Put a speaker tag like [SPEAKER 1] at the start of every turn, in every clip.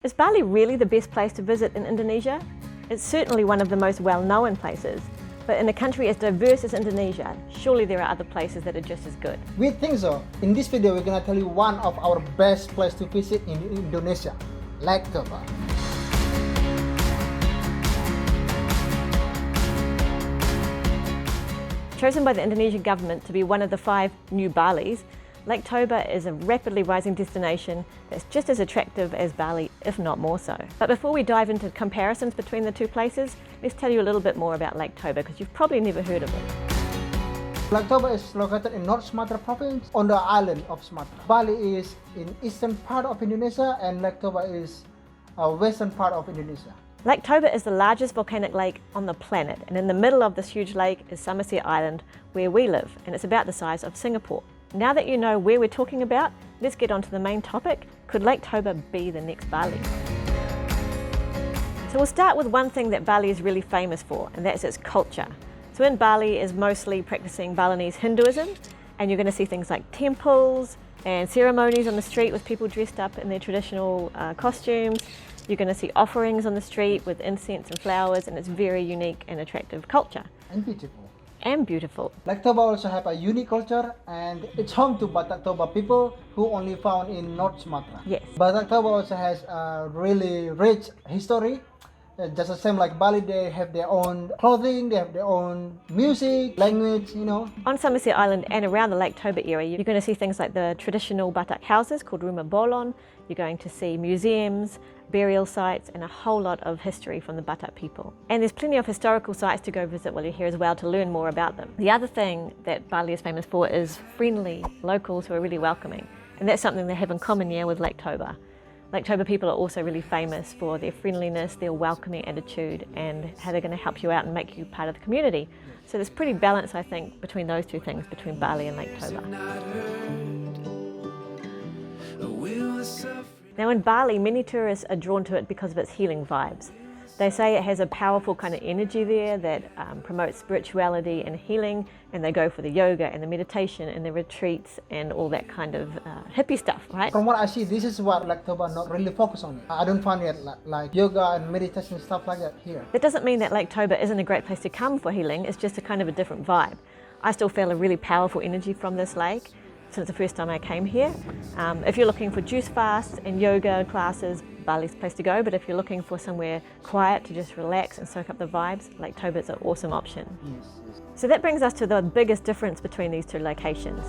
[SPEAKER 1] Is Bali really the best place to visit in Indonesia? It's certainly one of the most well-known places, but in a country as diverse as Indonesia, surely there are other places that are just as good.
[SPEAKER 2] We think so. In this video, we're gonna tell you one of our best places to visit in Indonesia, Lake Toba.
[SPEAKER 1] Chosen by the Indonesian government to be one of the 5 new Balis, Lake Toba is a rapidly rising destination that's just as attractive as Bali, if not more so. But before we dive into comparisons between the two places, let's tell you a little bit more about Lake Toba, because you've probably never heard of it.
[SPEAKER 2] Lake Toba is located in North Sumatra province on the island of Sumatra. Bali is in eastern part of Indonesia and Lake Toba is western part of Indonesia.
[SPEAKER 1] Lake Toba is the largest volcanic lake on the planet, and in the middle of this huge lake is Samosir Island, where we live, and it's about the size of Singapore. Now that you know where we're talking about, let's get on to the main topic. Could Lake Toba be the next Bali? So we'll start with one thing that Bali is really famous for, and that's its culture. So in Bali is mostly practicing Balinese Hinduism, and you're going to see things like temples and ceremonies on the street with people dressed up in their traditional costumes. You're going to see offerings on the street with incense and flowers, and it's very unique and attractive culture.
[SPEAKER 2] And beautiful.
[SPEAKER 1] And beautiful.
[SPEAKER 2] Lake Toba also have a unique culture, and it's home to Batak Toba people who only found in North Sumatra.
[SPEAKER 1] Yes.
[SPEAKER 2] Batak Toba also has a really rich history. Just the same like Bali, they have their own clothing, they have their own music, language, you know.
[SPEAKER 1] On Samosir Island and around the Lake Toba area, you're going to see things like the traditional Batak houses called rumah bolon. You're going to see museums, burial sites, and a whole lot of history from the Batak people. And there's plenty of historical sites to go visit while you're here as well to learn more about them. The other thing that Bali is famous for is friendly locals who are really welcoming. And that's something they have in common here with Lake Toba. Lake Toba people are also really famous for their friendliness, their welcoming attitude, and how they're going to help you out and make you part of the community. So there's pretty balance, I think, between those two things, between Bali and Lake Toba. Now in Bali, many tourists are drawn to it because of its healing vibes. They say it has a powerful kind of energy there that promotes spirituality and healing, and they go for the yoga and the meditation and the retreats and all that kind of hippie stuff, right?
[SPEAKER 2] From what I see, this is what Lake Toba not really focus on. I don't find it like yoga and meditation and stuff like that here.
[SPEAKER 1] That doesn't mean that Lake Toba isn't a great place to come for healing, it's just a kind of a different vibe. I still feel a really powerful energy from this lake since the first time I came here. If you're looking for juice fasts and yoga classes, Bali's the place to go, but if you're looking for somewhere quiet to just relax and soak up the vibes, Lake Toba is an awesome option.
[SPEAKER 2] Yes.
[SPEAKER 1] So that brings us to the biggest difference between these two locations.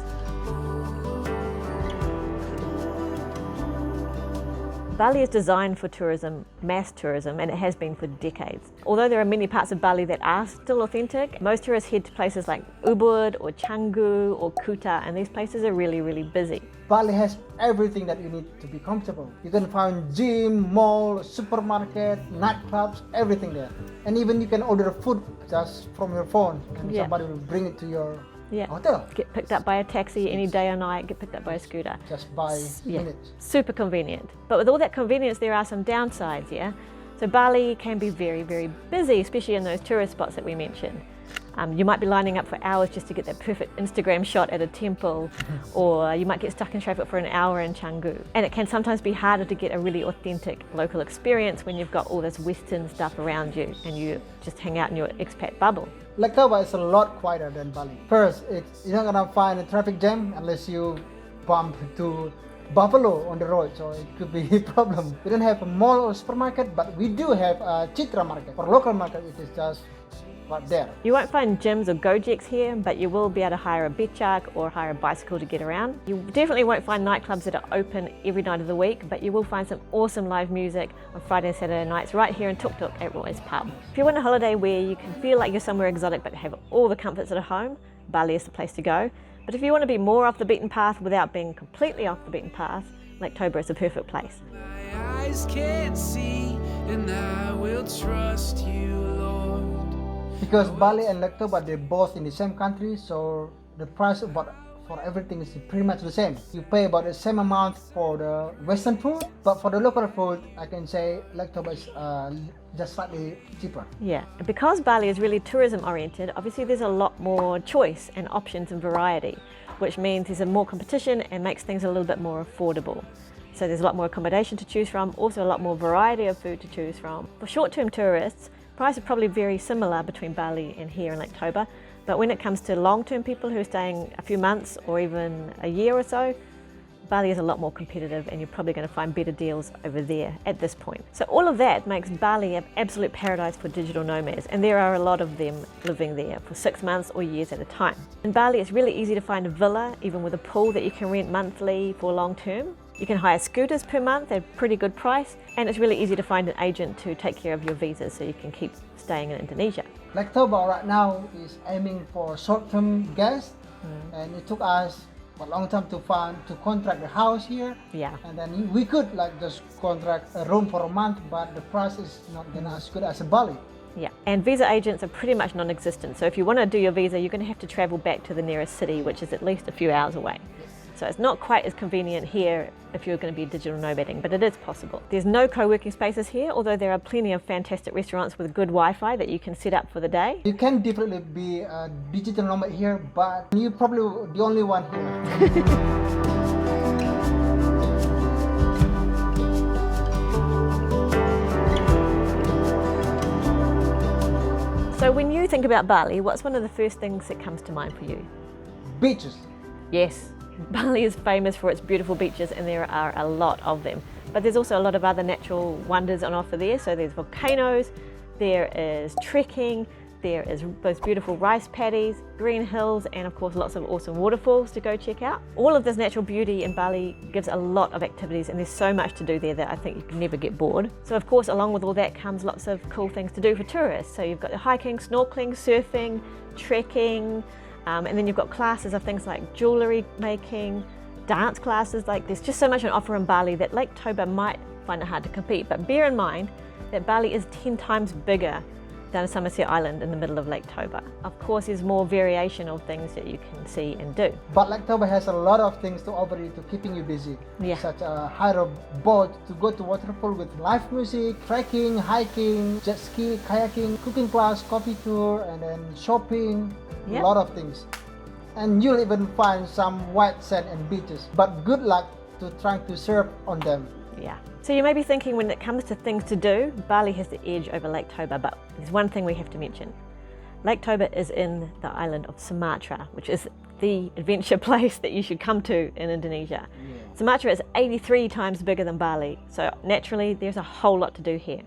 [SPEAKER 1] Bali is designed for tourism, mass tourism, and it has been for decades. Although there are many parts of Bali that are still authentic, most tourists head to places like Ubud or Canggu or Kuta, and these places are really, really busy.
[SPEAKER 2] Bali has everything that you need to be comfortable. You can find gym, mall, supermarket, nightclubs, everything there. And even you can order food just from your phone, and somebody will bring it to your hotel.
[SPEAKER 1] Get picked up by a taxi any day or night, get picked up by a scooter.
[SPEAKER 2] Just by minutes.
[SPEAKER 1] Super convenient. But with all that convenience, there are some downsides, yeah? So Bali can be very, very busy, especially in those tourist spots that we mentioned. You might be lining up for hours just to get that perfect Instagram shot at a temple, or you might get stuck in traffic for an hour in Canggu. And it can sometimes be harder to get a really authentic local experience when you've got all this Western stuff around you and you just hang out in your expat bubble.
[SPEAKER 2] Lake Toba is a lot quieter than Bali. First, you're not gonna find a traffic jam unless you bump into buffalo on the road, so it could be a problem. We don't have a mall or supermarket, but we do have a Citra market. For local market, it is just right there.
[SPEAKER 1] You won't find gyms or Gojeks here, but you will be able to hire a becak or hire a bicycle to get around. You definitely won't find nightclubs that are open every night of the week, but you will find some awesome live music on Friday and Saturday nights right here in Tuk Tuk at Roy's Pub. If you want a holiday where you can feel like you're somewhere exotic but have all the comforts at home, Bali is the place to go. But if you want to be more off the beaten path without being completely off the beaten path, Lake Toba is the perfect place.
[SPEAKER 3] My eyes can't see, and I will trust you, Lord.
[SPEAKER 2] Because Bali and Lake Toba, they're both in the same country, so the price for everything is pretty much the same. You pay about the same amount for the Western food, but for the local food, I can say Lake Toba is just slightly cheaper.
[SPEAKER 1] Yeah, and because Bali is really tourism oriented, obviously there's a lot more choice and options and variety, which means there's more competition and makes things a little bit more affordable. So there's a lot more accommodation to choose from, also a lot more variety of food to choose from. For short-term tourists, price is probably very similar between Bali and here in Lake Toba, but when it comes to long-term people who are staying a few months or even a year or so, Bali is a lot more competitive and you're probably going to find better deals over there at this point. So all of that makes Bali an absolute paradise for digital nomads, and there are a lot of them living there for 6 months or years at a time. In Bali, it's really easy to find a villa, even with a pool that you can rent monthly for long term. You can hire scooters per month at a pretty good price, and it's really easy to find an agent to take care of your visas so you can keep staying in Indonesia.
[SPEAKER 2] Lake Toba right now is aiming for short-term guests, and it took us a long time to contract the house here.
[SPEAKER 1] Yeah.
[SPEAKER 2] And then we could like just contract a room for a month, but the price is not gonna as good as in Bali.
[SPEAKER 1] Yeah, and visa agents are pretty much non-existent. So if you want to do your visa, you're going to have to travel back to the nearest city, which is at least a few hours away. So it's not quite as convenient here if you're going to be digital nomading, but it is possible. There's no co-working spaces here, although there are plenty of fantastic restaurants with good Wi-Fi that you can set up for the day.
[SPEAKER 2] You can definitely be a digital nomad here, but you're probably the only one here.
[SPEAKER 1] So when you think about Bali, what's one of the first things that comes to mind for you?
[SPEAKER 2] Beaches.
[SPEAKER 1] Yes, Bali is famous for its beautiful beaches, and there are a lot of them. But there's also a lot of other natural wonders on offer there. So there's volcanoes, there is trekking, there is those beautiful rice paddies, green hills, and of course lots of awesome waterfalls to go check out. All of this natural beauty in Bali gives a lot of activities, and there's so much to do there that I think you can never get bored. So of course along with all that comes lots of cool things to do for tourists. So you've got hiking, snorkeling, surfing, trekking, and then you've got classes of things like jewellery making, dance classes. Like there's just so much on offer in Bali that Lake Toba might find it hard to compete. But bear in mind that Bali is 10 times bigger than Samosir Island in the middle of Lake Toba. Of course, there's more variation of things that you can see and do.
[SPEAKER 2] But Lake Toba has a lot of things to offer you to keeping you busy.
[SPEAKER 1] Yeah.
[SPEAKER 2] Such a hire a boat to go to waterfall with live music, trekking, hiking, jet ski, kayaking, cooking class, coffee tour, and then shopping.
[SPEAKER 1] Yeah.
[SPEAKER 2] A lot of things. And you'll even find some white sand and beaches. But good luck to trying to surf on them.
[SPEAKER 1] Yeah. So you may be thinking when it comes to things to do, Bali has the edge over Lake Toba, but there's one thing we have to mention. Lake Toba is in the island of Sumatra, which is the adventure place that you should come to in Indonesia. Yeah. Sumatra is 83 times bigger than Bali, so naturally there's a whole lot to do here.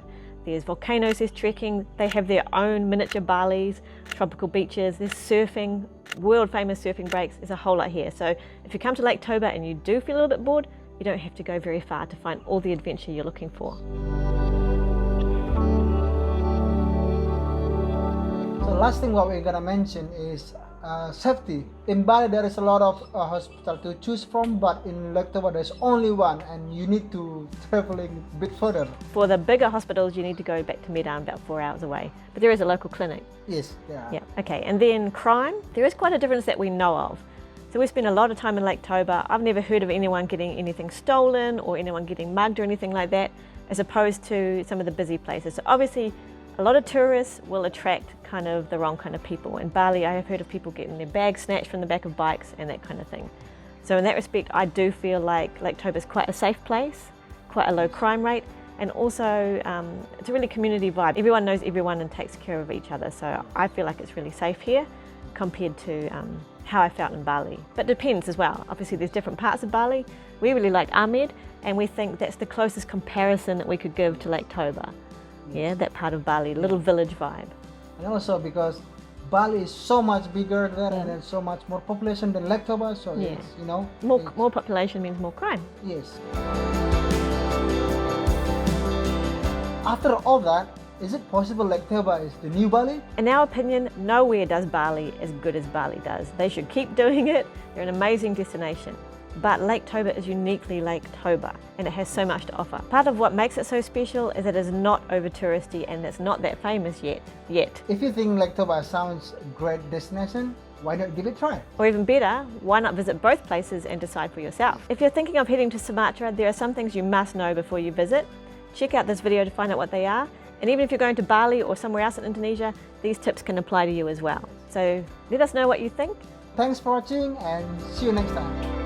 [SPEAKER 1] There's volcanoes, there's trekking, they have their own miniature Balis, tropical beaches, there's surfing, world famous surfing breaks, there's a whole lot here. So if you come to Lake Toba and you do feel a little bit bored, you don't have to go very far to find all the adventure you're looking for.
[SPEAKER 2] So last thing what we're gonna mention is safety. In Bali there is a lot of hospital to choose from, but in Lake Toba there's only one, and you need to traveling a bit further.
[SPEAKER 1] For the bigger hospitals, you need to go back to Medan, about 4 hours away. But there is a local clinic.
[SPEAKER 2] Yes, yeah.
[SPEAKER 1] Yeah, okay. And then crime, there is quite a difference that we know of. So we spend a lot of time in Lake Toba. I've never heard of anyone getting anything stolen or anyone getting mugged or anything like that, as opposed to some of the busy places. So obviously, a lot of tourists will attract kind of the wrong kind of people. In Bali, I have heard of people getting their bags snatched from the back of bikes and that kind of thing. So in that respect, I do feel like Lake Toba is quite a safe place, quite a low crime rate, and also it's a really community vibe. Everyone knows everyone and takes care of each other. So I feel like it's really safe here compared to how I felt in Bali. But it depends as well. Obviously there's different parts of Bali. We really liked Ahmed, and we think that's the closest comparison that we could give to Lake Toba. Yeah, that part of Bali, little village vibe.
[SPEAKER 2] And also because Bali is so much bigger there, and there's so much more population than Lake Toba, so it's, you know.
[SPEAKER 1] More population means more crime.
[SPEAKER 2] Yes. After all that, is it possible Lake Toba is the new Bali?
[SPEAKER 1] In our opinion, nowhere does Bali as good as Bali does. They should keep doing it. They're an amazing destination. But Lake Toba is uniquely Lake Toba, and it has so much to offer. Part of what makes it so special is that it is not over touristy and it's not that famous yet.
[SPEAKER 2] If you think Lake Toba sounds a great destination, why not give it a try?
[SPEAKER 1] Or even better, why not visit both places and decide for yourself? If you're thinking of heading to Sumatra, there are some things you must know before you visit. Check out this video to find out what they are. And even if you're going to Bali or somewhere else in Indonesia, these tips can apply to you as well. So let us know what you think.
[SPEAKER 2] Thanks for watching, and see you next time.